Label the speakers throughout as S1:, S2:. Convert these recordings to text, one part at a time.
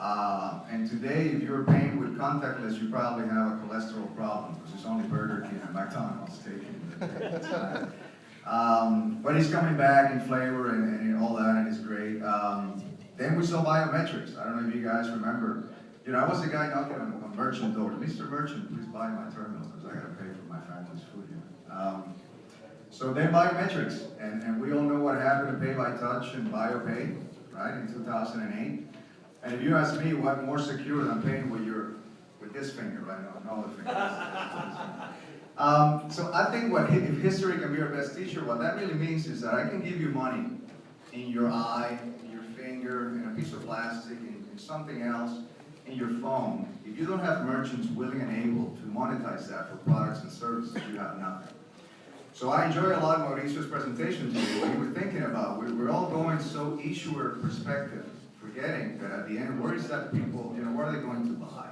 S1: And today, if you're paying with contactless, you probably have a cholesterol problem because it's only Burger King and McDonald's taking the time. But it's coming back in flavor and all that, and it's great. Then we saw biometrics. I don't know if you guys remember. You know, I was the guy knocking on merchant doors. Mr. Merchant, please buy my terminal because I got to pay for my family's food here. So then biometrics, and we all know what happened to Pay by Touch and BioPay, right, in 2008. And if you ask me what more secure than paying with this finger, right, no other finger. So I think if history can be our best teacher, what that really means is that I can give you money in your eye, in your finger, in a piece of plastic, in something else, in your phone. If you don't have merchants willing and able to monetize that for products and services, you have nothing. So I enjoy a lot of Mauricio's presentation today. What you were thinking about, we're all going so issuer perspective, forgetting that at the end, where is that people, you know, what are they going to buy?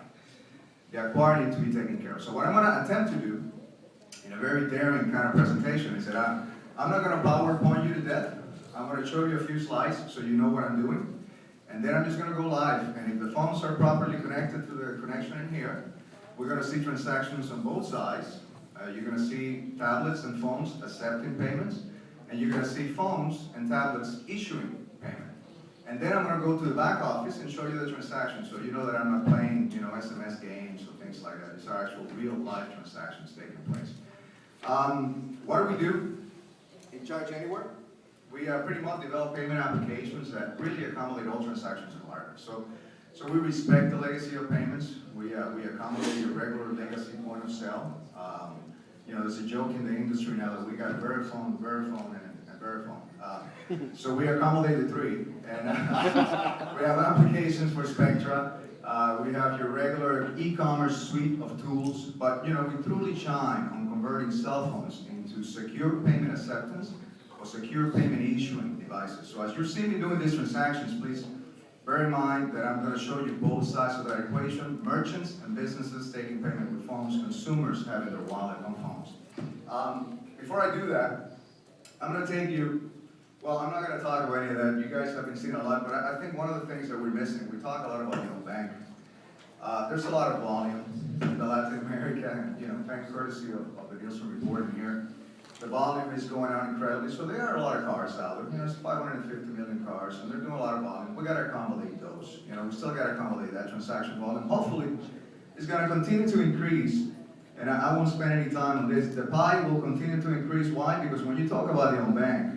S1: The acquired need to be taken care of. So what I'm going to attempt to do, in a very daring kind of presentation, is that I'm not going to PowerPoint you to death. I'm going to show you a few slides so you know what I'm doing. And then I'm just going to go live. And if the phones are properly connected to the connection in here, we're going to see transactions on both sides. You're going to see tablets and phones accepting payments. And you're going to see phones and tablets issuing payment. And then I'm going to go to the back office and show you the transaction. So you know that I'm not playing, you know, SMS games or things like that. These are actual real life transactions taking place. What do? In Charge Anywhere, we pretty much develop payment applications that really accommodate all transactions requirements. So we respect the legacy of payments. We accommodate a regular legacy point of sale. You know, there's a joke in the industry now that we got Verifone, and Verifone. So we accommodate the three. And we have applications for Spectra. We have your regular e-commerce suite of tools. But, you know, we truly shine on converting cell phones into secure payment acceptance or secure payment issuing devices. So as you're seeing me doing these transactions, please bear in mind that I'm going to show you both sides of that equation. Merchants and businesses taking payment with phones, consumers having their wallet on phones. Before I do that, I'm going to take you, well, I'm not going to talk about any of that. You guys have been seeing a lot, but I think one of the things that we're missing, we talk a lot about, you know, bank. There's a lot of volume in the Latin America, you know, thanks courtesy of the Nielsen report in here. The volume is going on incredibly, so there are a lot of cars out there. You know, there's 550 million cars, and they're doing a lot of volume. We got to accommodate those. You know, we still got to accommodate that transaction volume. Hopefully, it's going to continue to increase, and I won't spend any time on this. The pie will continue to increase. Why? Because when you talk about the unbanked,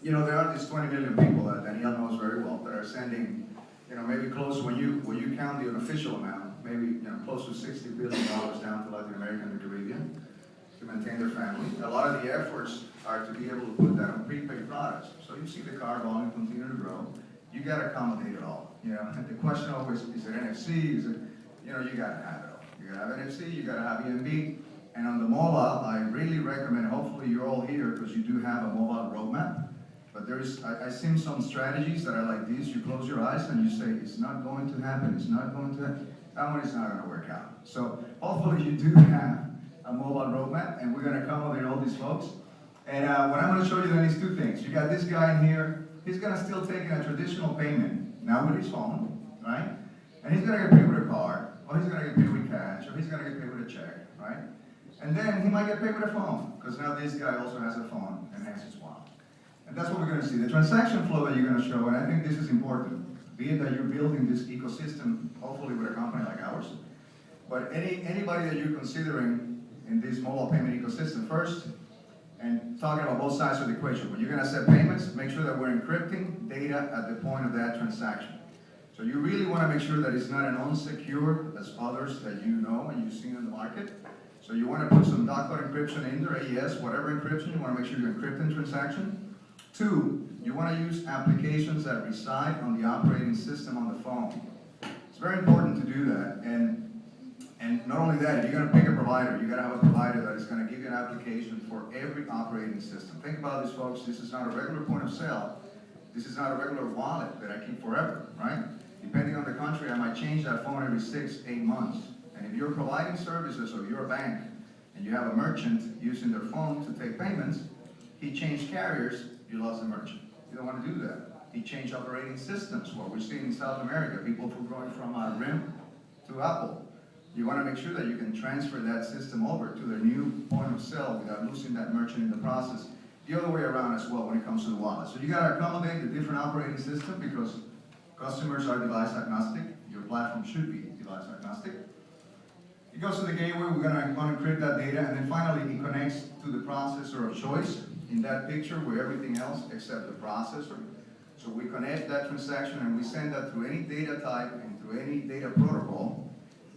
S1: you know, there are these 20 million people that Danielle knows very well that are sending, you know, maybe close, when you count the unofficial amount, maybe, you know, close to $60 billion down to Latin America and the Caribbean to maintain their family. A lot of the efforts are to be able to put that on prepaid products. So you see the car volume continue to grow. You got to accommodate it all. You know, the question always, is it NFC? Is it, you know, you got to have it all. You got to have NFC, you got to have EMB. And on the mobile, I really recommend, hopefully you're all here because you do have a mobile roadmap. But I've seen some strategies that are like these. You close your eyes and you say, it's not going to happen, it's not going to happen. That one is not going to work out. So hopefully you do have a mobile roadmap, and we're going to accommodate all these folks. And what I'm going to show you then is two things. You got this guy in here. He's going to still take a traditional payment, now with his phone, right? And he's going to get paid with a card, or he's going to get paid with cash, or he's going to get paid with a check, right? And then he might get paid with a phone, because now this guy also has a phone and has his wallet. And that's what we're going to see. The transaction flow that you're going to show, and I think this is important, be it that you're building this ecosystem, hopefully with a company like ours, but anybody that you're considering in this mobile payment ecosystem first, and talking about both sides of the equation. When you're going to set payments, make sure that we're encrypting data at the point of that transaction. So you really want to make sure that it's not an unsecured as others that you know and you've seen in the market. So you want to put some dot code encryption in there, AES, whatever encryption, you want to make sure you're encrypting transaction. Two, you want to use applications that reside on the operating system on the phone. It's very important to do that. And not only that, if you're going to pick a provider, you got to have a provider that is going to give you an application for every operating system. Think about this, folks. This is not a regular point of sale. This is not a regular wallet that I keep forever, right? Depending on the country, I might change that phone every 6-8 months. And if you're providing services, or you're a bank, and you have a merchant using their phone to take payments, he changed carriers, you lost the merchant. You don't want to do that. It changed operating systems, what we're seeing in South America, people going from RIM to Apple. You want to make sure that you can transfer that system over to their new point of sale without losing that merchant in the process. The other way around as well when it comes to the wallet. So you got to accommodate the different operating system because customers are device agnostic. Your platform should be device agnostic. It goes to the gateway, we're going to encrypt that data, and then finally it connects to the processor of choice in that picture with everything else except the processor. So we connect that transaction and we send that through any data type and through any data protocol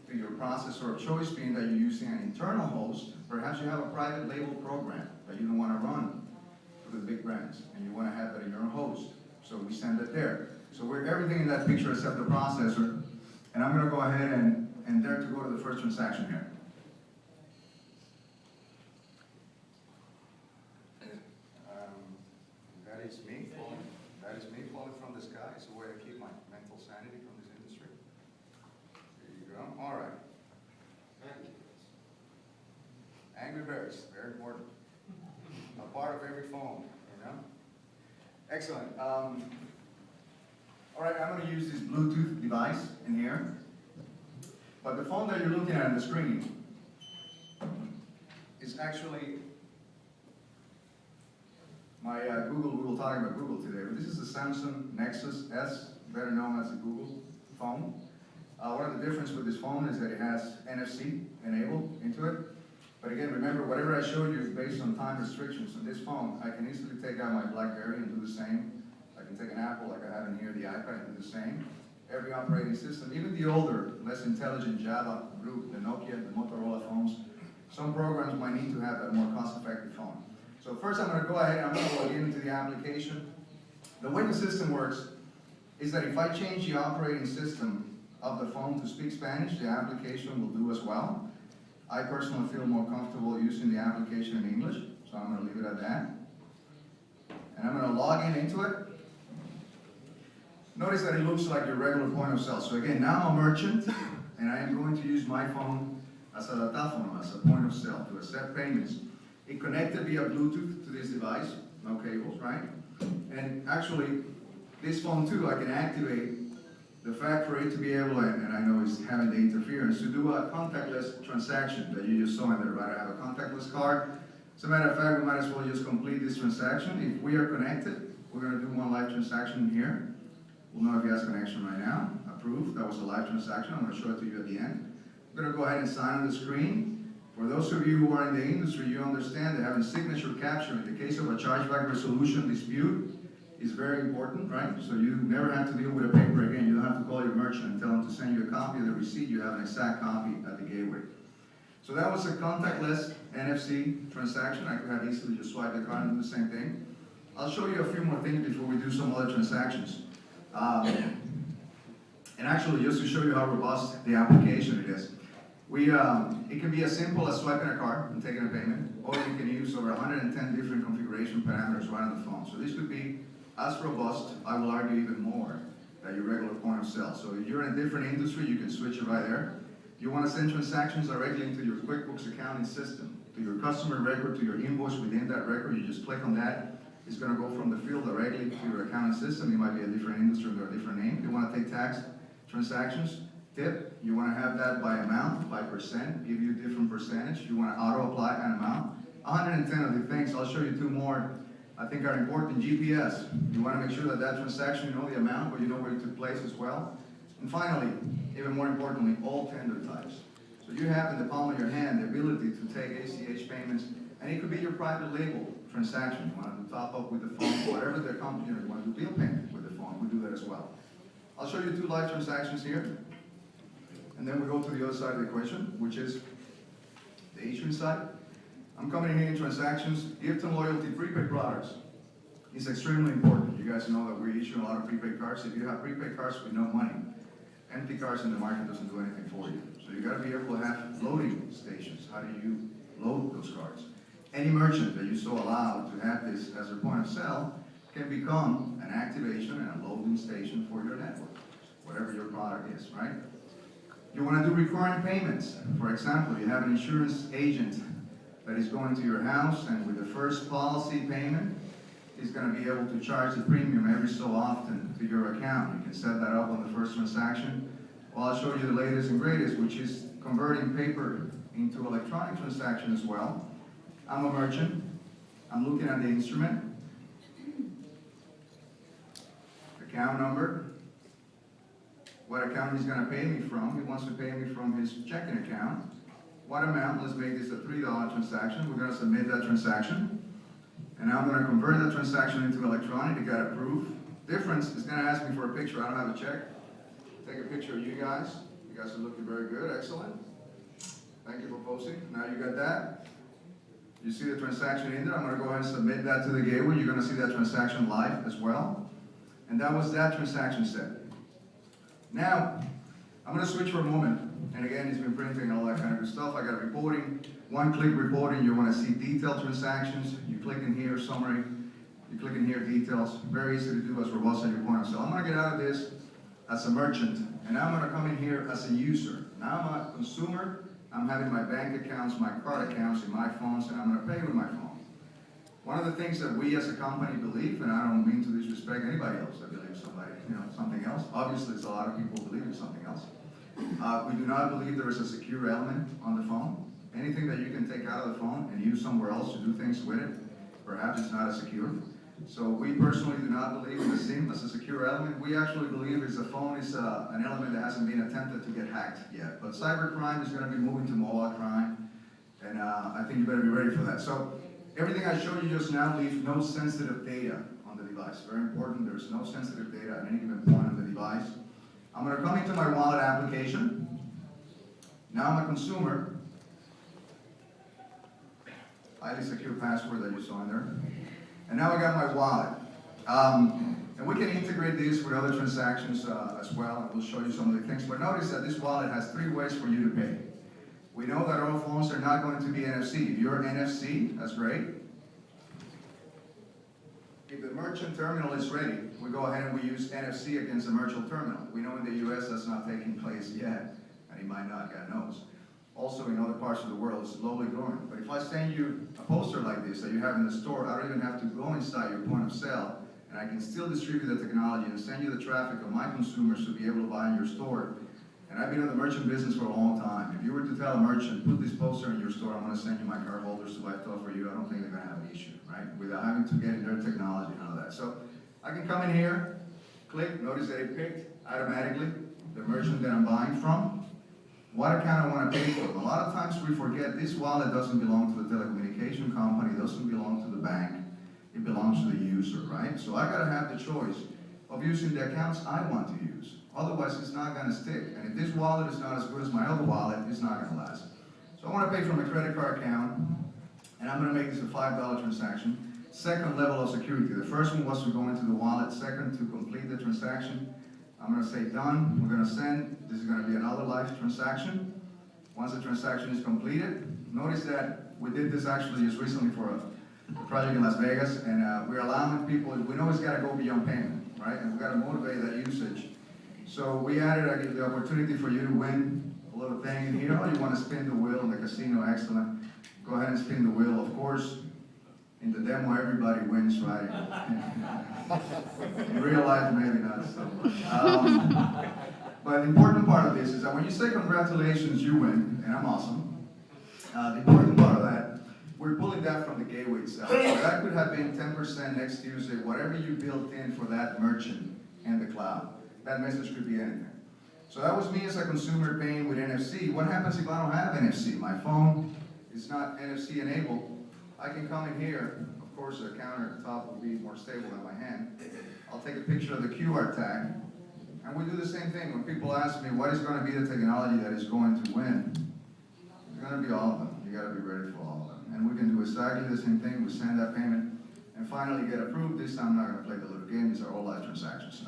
S1: to your processor of choice, being that you're using an internal host. Perhaps you have a private label program that you don't want to run for the big brands, and you want to have that in your own host. So we send it there. So we're everything in that picture except the processor. And I'm going to go ahead and dare to go to the first transaction here. That is me falling. That is me falling from the sky. It's the way I keep my mental sanity from this industry. There you go. All right. Angry Birds, very important. A part of every phone, you know? Excellent. All right, I'm going to use this Bluetooth device in here. But the phone that you're looking at on the screen is actually my Google. We will talk about Google today. But this is a Samsung Nexus S, better known as a Google phone. One of the differences with this phone is that it has NFC enabled into it. But again, remember, whatever I showed you is based on time restrictions. On this phone, I can easily take out my BlackBerry and do the same. I can take an Apple like I have in here, the iPad, and do the same. Every operating system, even the older, less intelligent Java group, the Nokia, the Motorola phones, some programs might need to have a more cost-effective phone. So first I'm going to go ahead and I'm going to log into the application. The way the system works is that if I change the operating system of the phone to speak Spanish, the application will do as well. I personally feel more comfortable using the application in English, so I'm going to leave it at that. And I'm going to log in into it. Notice that it looks like your regular point of sale. So again, now I'm a merchant, and I am going to use my phone as a Telefonia, as a point of sale, to accept payments. It connected via Bluetooth to this device, no cables, right? And actually, this phone too, I can activate the fact for it to be able, and I know it's having the interference, to do a contactless transaction that you just saw in there, right? I have a contactless card. As a matter of fact, we might as well just complete this transaction. If we are connected, we're going to do one live transaction here. We'll know if he has connection right now. Approved. That was a live transaction. I'm going to show it to you at the end. I'm going to go ahead and sign on the screen. For those of you who are in the industry, you understand that having signature capture in the case of a chargeback resolution dispute is very important, right? So you never have to deal with a paper again. You don't have to call your merchant and tell them to send you a copy of the receipt. You have an exact copy at the gateway. So that was a contactless NFC transaction. I could have easily just swiped the card and do the same thing. I'll show you a few more things before we do some other transactions. And actually, just to show you how robust the application it is, it can be as simple as swiping a card and taking a payment, or you can use over 110 different configuration parameters right on the phone. So this could be as robust, I will argue even more, than your regular point of sale. So if you're in a different industry, you can switch it right there. If you want to send transactions directly into your QuickBooks accounting system, to your customer record, to your invoice within that record, you just click on that. It's going to go from the field directly to your accounting system. It might be a different industry or a different name. If you want to take tax transactions, tip, you want to have that by amount, by percent, give you a different percentage. You want to auto-apply an amount. 110 of the things, I'll show you two more, I think are important. GPS, you want to make sure that that transaction, you know the amount, but you know where it took place as well. And finally, even more importantly, all tender types. So you have in the palm of your hand the ability to take ACH payments, and it could be your private label transaction. You want to top up with the phone, whatever the company, you want to do bill payment with the phone, we do that as well. I'll show you two live transactions here, and then we go to the other side of the equation, which is the issuing side. I'm coming in here in transactions, gift and loyalty, prepaid products. It's extremely important. You guys know that we issue a lot of prepaid cards. If you have prepaid cards with no money, empty cards in the market doesn't do anything for you. So you got to be able to have loading stations. How do you load those cards? Any merchant that you so allow to have this as a point of sale can become an activation and a loading station for your network, whatever your product is, right? You want to do recurring payments. For example, you have an insurance agent that is going to your house, and with the first policy payment, he's going to be able to charge the premium every so often to your account. You can set that up on the first transaction. Well, I'll show you the latest and greatest, which is converting paper into electronic transaction as well. I'm a merchant. I'm looking at the instrument. Account number. What account he's going to pay me from. He wants to pay me from his checking account. What amount? Let's make this a $3 transaction. We're going to submit that transaction. And now I'm going to convert that transaction into electronic. It got approved. Difference is going to ask me for a picture. I don't have a check. Take a picture of you guys. You guys are looking very good. Excellent. Thank you for posting. Now you got that. You see the transaction in there. I'm going to go ahead and submit that to the gateway. You're going to see that transaction live as well. And that was that transaction set. Now, I'm going to switch for a moment. And again, it's been printing and all that kind of good stuff. I got reporting, one-click reporting. You want to see detailed transactions. You click in here, summary. You click in here, details. Very easy to do as robust as your point of sale. I'm going to get out of this as a merchant. And now I'm going to come in here as a user. Now I'm a consumer. I'm having my bank accounts, my card accounts in my phones, and I'm going to pay with my phone. One of the things that we as a company believe, and I don't mean to disrespect anybody else that believes something else. Obviously, there's a lot of people who believe in something else. We do not believe there is a secure element on the phone. Anything that you can take out of the phone and use somewhere else to do things with it, perhaps it's not as secure. So we personally do not believe in the SIM as a secure element. We actually believe the phone is an element that hasn't been attempted to get hacked yet. But cybercrime is going to be moving to mobile crime, and I think you better be ready for that. So everything I showed you just now leaves no sensitive data on the device. Very important, there's no sensitive data at any given point on the device. I'm going to come into my wallet application. Now I'm a consumer. Highly secure password that you saw in there. And now I got my wallet. And we can integrate this with other transactions as well, and we'll show you some of the things. But notice that this wallet has 3 ways for you to pay. We know that all phones are not going to be NFC. If you're NFC, that's great. If the merchant terminal is ready, we go ahead and we use NFC against the merchant terminal. We know in the US that's not taking place yet, and it might not, God knows. Also in other parts of the world, it's slowly growing. But if I send you a poster like this that you have in the store, I don't even have to go inside your point of sale, and I can still distribute the technology and send you the traffic of my consumers to be able to buy in your store. And I've been in the merchant business for a long time. If you were to tell a merchant, put this poster in your store, I'm going to send you my card holders to buy stuff for you, I don't think they're going to have an issue, right? Without having to get in their technology and all that. So I can come in here, click, notice that it picked automatically the merchant that I'm buying from, what account I want to pay for. A lot of times we forget this wallet doesn't belong to the telecommunication company, it doesn't belong to the bank, it belongs to the user, right? So I got to have the choice of using the accounts I want to use. Otherwise, it's not going to stick. And if this wallet is not as good as my other wallet, it's not going to last. So I want to pay from a credit card account, and I'm going to make this a $5 transaction. Second level of security. The first one was to go into the wallet. Second, to complete the transaction. I'm going to say done. We're going to send. This is going to be another live transaction. Once the transaction is completed, notice that we did this actually just recently for a project in Las Vegas, and we're allowing people, we know it's got to go beyond payment, right? And we've got to motivate that usage. So we added the opportunity for you to win a little thing in here. Oh, you want to spin the wheel in the casino, excellent. Go ahead and spin the wheel. Of course, in the demo, everybody wins, right? In real life, maybe not. So. But the important part of this is that when you say congratulations, you win, and I'm awesome. The important part of that, we're pulling that from the gateway itself. So that could have been 10% next Tuesday, whatever you built in for that merchant and the cloud. That message could be anything. So that was me as a consumer paying with NFC. What happens if I don't have NFC? My phone is not NFC enabled. I can come in here. Of course, the counter at the top will be more stable than my hand. I'll take a picture of the QR tag. And we do the same thing. When people ask me, what is going to be the technology that is going to win? It's going to be all of them. You got to be ready for all of them. And we can do exactly the same thing. We send that payment and finally get approved. This time I'm not going to play the little game. These are all live transactions.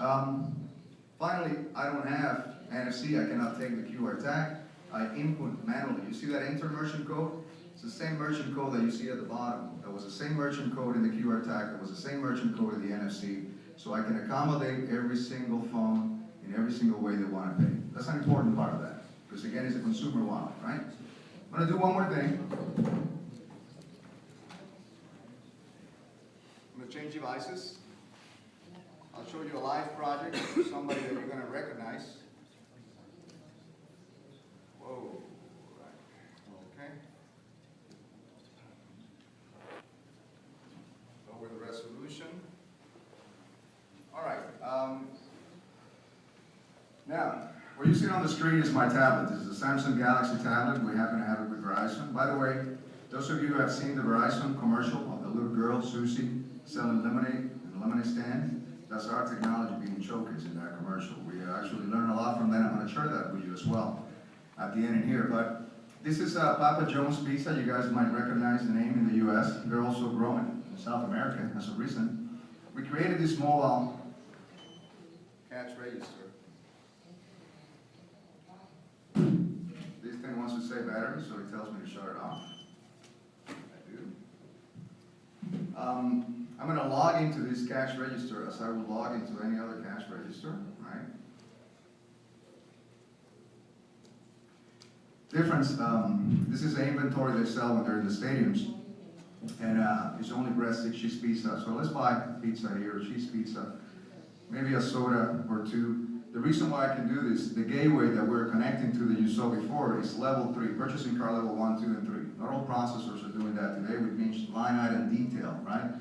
S1: Finally, I don't have NFC. I cannot take the QR tag. I input manually. You see that enter merchant code? It's the same merchant code that you see at the bottom. That was the same merchant code in the QR tag. That was the same merchant code in the NFC. So I can accommodate every single phone in every single way they want to pay. That's an important part of that. Because again, it's a consumer wallet, right? I'm going to do one more thing. I'm going to interchange devices. I'll show you a live project of somebody that you're going to recognize. Whoa. Okay. Lower the resolution. All right. Now, what you see on the screen is my tablet. This is a Samsung Galaxy tablet. We happen to have it with Verizon. By the way, those of you who have seen the Verizon commercial of the little girl, Susie, selling lemonade in the lemonade stand, that's our technology being showcased in that commercial. We actually learn a lot from that. I'm going to share that with you as well at the end in here. But this is Papa John's Pizza. You guys might recognize the name in the U.S. They're also growing in South America as of recent. We created this mobile cash register. This thing wants to say battery, so it tells me to shut it off. I do. I'm going to log into this cash register as I would log into any other cash register, right? Difference, this is the inventory they sell when they're in the stadiums, and it's only breast, 6 cheese pizza. So let's buy pizza here, cheese pizza, maybe a soda or two. The reason why I can do this, the gateway that we're connecting to that you saw before is level 3, purchasing car level 1, 2, and 3. Not all processors are doing that today, which means line item detail, right?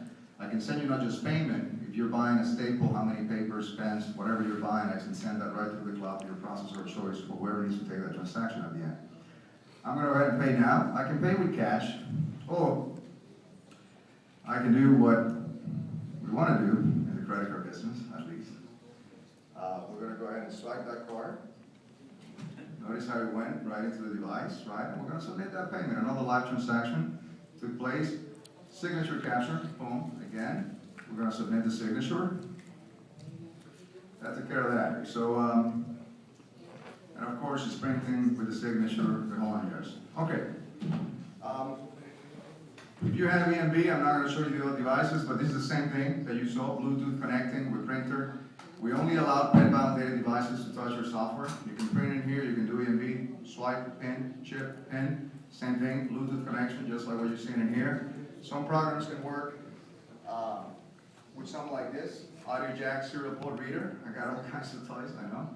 S1: I can send you not just payment. If you're buying a staple, how many papers, pens, whatever you're buying, I can send that right through the cloud to your processor of choice for whoever needs to take that transaction at the end. I'm going to go ahead and pay now. I can pay with cash, or I can do what we want to do in the credit card business, at least. We're going to go ahead and swipe that card. Notice how it went right into the device, right? And we're going to submit that payment. Another live transaction took place. Signature capture, boom, again. We're going to submit the signature. That took care of that. So, and of course, it's printing with the signature, the whole on yours. Okay. If you have EMB, I'm not going to show you the other devices, but this is the same thing that you saw, Bluetooth connecting with printer. We only allow pen-validated devices to touch your software. You can print in here, you can do EMB, swipe, pin, chip, pin, same thing, Bluetooth connection, just like what you're seeing in here. Some programs can work with something like this, audio jack serial port reader. I got all kinds of toys, I know.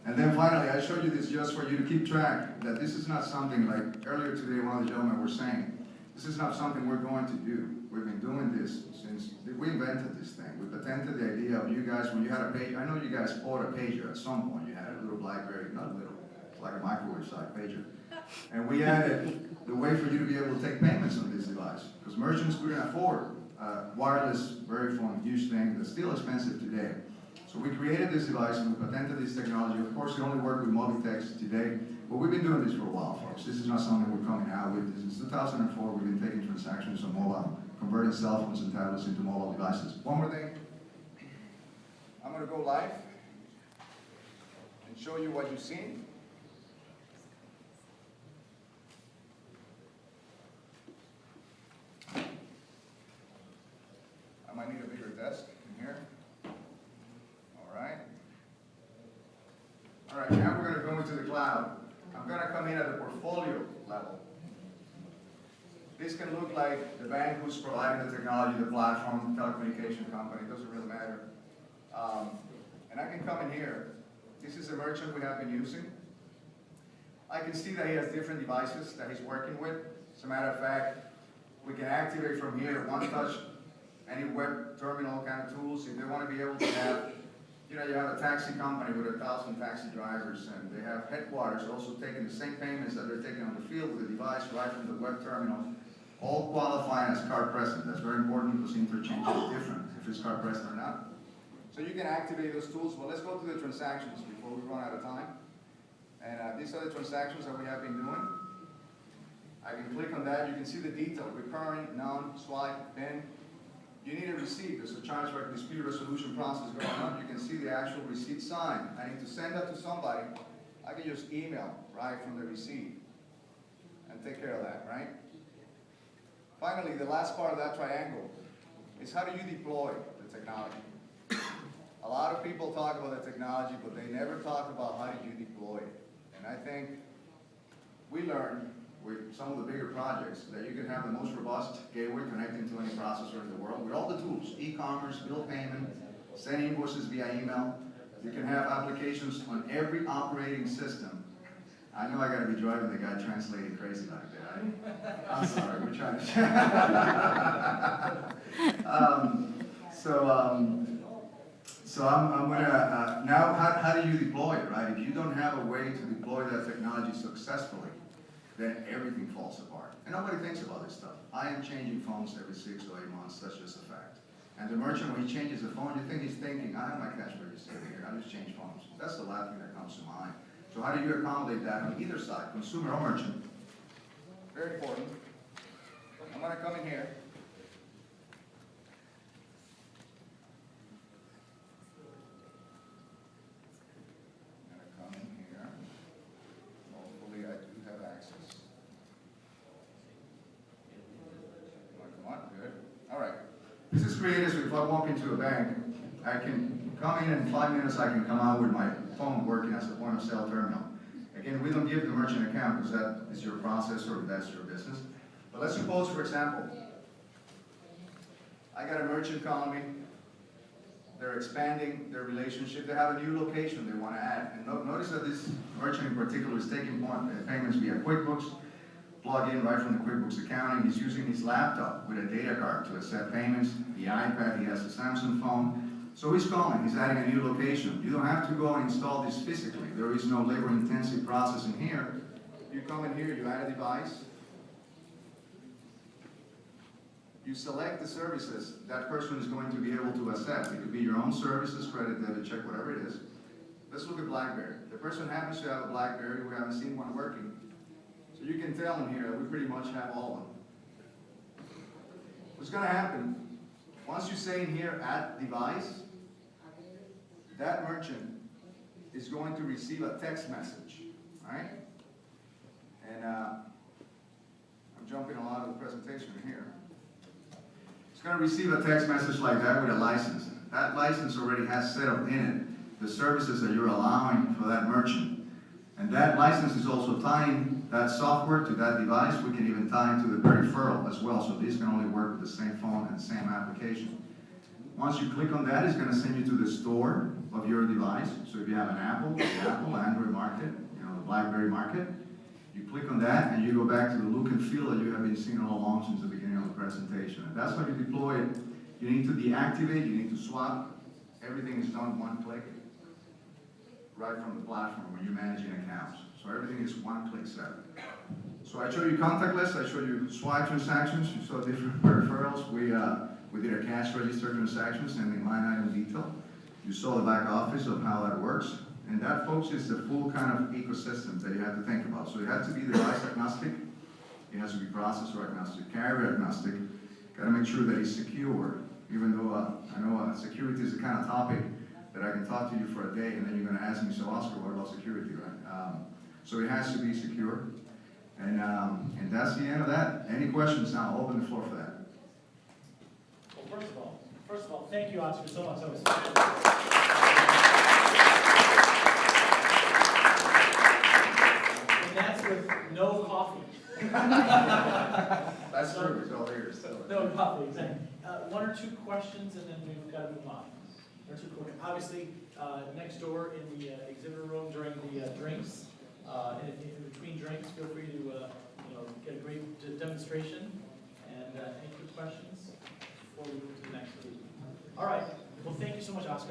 S1: And then finally, I showed you this just for you to keep track that this is not something like earlier today, one of the gentlemen were saying, this is not something we're going to do. We've been doing this since we invented this thing. We patented the idea of you guys, when you had a page, I know you guys bought a pager at some point. You had a little BlackBerry, not little, it's like a microwave-sized pager. And we added the way for you to be able to take payments on this device. Because merchants couldn't afford wireless, very phone, huge thing that's still expensive today. So we created this device and we patented this technology. Of course, we only work with Movitex today, but we've been doing this for a while, folks. This is not something we're coming out with. Since 2004, we've been taking transactions on mobile, converting cell phones and tablets into mobile devices. One more thing. I'm going to go live and show you what you've seen. I might need a bigger desk in here. All right, now we're going to go into the cloud. I'm going to come in at the portfolio level. This can look like the bank who's providing the technology, the platform, the telecommunication company, it doesn't really matter. And I can come in here. This is a merchant we have been using. I can see that he has different devices that he's working with. As a matter of fact, we can activate from here, one touch, any web terminal kind of tools. If they want to be able to have, you know, you have a taxi company with 1,000 taxi drivers, and they have headquarters also taking the same payments that they're taking on the field with the device right from the web terminal, all qualifying as card present. That's very important because interchange is different if it's card present or not. So you can activate those tools. Well, let's go to the transactions before we run out of time. And these are the transactions that we have been doing. I can click on that. You can see the detail, recurring, none, swipe, pin. You need a receipt. There's a chargeback dispute resolution process going on. You can see the actual receipt signed. I need to send that to somebody. I can just email right from the receipt and take care of that, right? Finally, the last part of that triangle is how do you deploy the technology? A lot of people talk about the technology, but they never talk about how do you deploy it. And I think we learned with some of the bigger projects, that you can have the most robust gateway connecting to any processor in the world with all the tools, e-commerce, bill payment, send invoices via email. You can have applications on every operating system. I know I gotta be driving the guy translating crazy like that. I'm sorry, we're trying to. So I'm gonna, now how do you deploy it, right? If you don't have a way to deploy that technology successfully, then everything falls apart. And nobody thinks about this stuff. I am changing phones every 6 or 8 months, that's just a fact. And the merchant, when he changes the phone, you think he's thinking, I have my cash register here, I just change phones. That's the last thing that comes to mind. So how do you accommodate that on either side, consumer or merchant? Very important. I'm gonna come in here. Hopefully I do have access. Come on, good. All right. This is creative, so if I walk into a bank, I can come in 5 minutes, I can come out with my phone working as a point of sale terminal. Again, we don't give the merchant account because that is your processor or that's your business. But let's suppose, for example, I got a merchant calling me. They're expanding their relationship. They have a new location they want to add. And notice that this merchant in particular is taking payments via QuickBooks, plug in right from the QuickBooks accounting. He's using his laptop with a data card to accept payments, the iPad, he has a Samsung phone. So he's calling, he's adding a new location. You don't have to go and install this physically. There is no labor-intensive process in here. You come in here, you add a device. You select the services that person is going to be able to accept. It could be your own services, credit, debit, check, whatever it is. Let's look at BlackBerry. The person happens to have a BlackBerry, we haven't seen one working. So you can tell them here that we pretty much have all of them. What's going to happen, once you say in here, add device, that merchant is going to receive a text message, all right? And I'm jumping a lot of the presentation here. It's going to receive a text message like that with a license. That license already has set up in it the services that you're allowing for that merchant. And that license is also tying that software to that device. We can even tie into the peripheral as well, so these can only work with the same phone and the same application. Once you click on that, it's going to send you to the store of your device. So if you have an Apple, the Apple, Android market, the BlackBerry market, you click on that and you go back to the look and feel that you have been seeing all along since the beginning of the presentation. And that's how you deploy it. You need to deactivate, you need to swap. Everything is done one click, right from the platform when you're managing accounts. So everything is one-click set. So I showed you contactless, I showed you swipe transactions, you saw different peripherals. We did a cash register transaction, sending line item detail. You saw the back office of how that works. And that, folks, is the full kind of ecosystem that you have to think about. So it has to be device agnostic, it has to be processor agnostic, carrier agnostic. Got to make sure that it's secure, even though I know security is the kind of topic that I can talk to you for a day and then you're going to ask me, so Oscar, what about security, right? So it has to be secure. And that's the end of that. Any questions now? I'll open the floor for that.
S2: Well, first of all, thank you, Oscar, so much. And that's with no coffee.
S1: That's true, it's all ears.
S2: No coffee, exactly. One or two questions, and then we've got to move on. One or two quick. Obviously, next door in the exhibitor room during the drinks, in between drinks, feel free to get a great demonstration. And any quick questions before we move to the next week. All right. Well, thank you so much, Oscar.